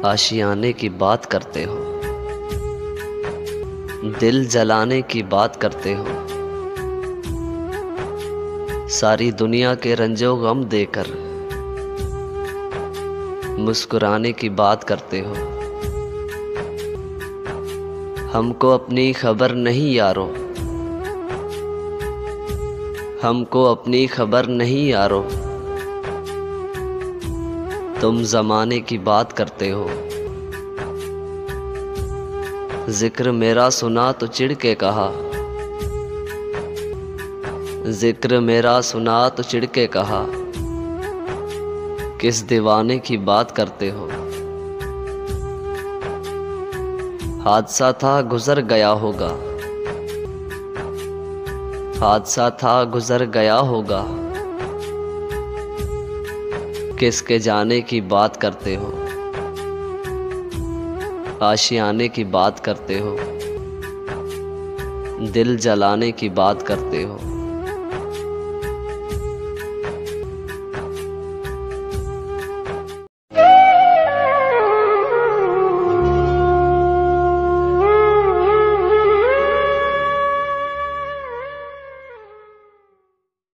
आशियाने की बात करते हो, दिल जलाने की बात करते हो। सारी दुनिया के रंजो गम देकर मुस्कुराने की बात करते हो। हमको अपनी खबर नहीं यारो, हमको अपनी खबर नहीं यारो। तुम ज़माने की बात करते हो। जिक्र मेरा सुना तो चिढ़ के कहा, जिक्र मेरा सुना तो चिढ़ के कहा। किस दीवाने की बात करते हो। हादसा था गुजर गया होगा, हादसा था गुजर गया होगा। किसके जाने की बात करते हो। आशियाने की बात करते हो, दिल जलाने की बात करते हो।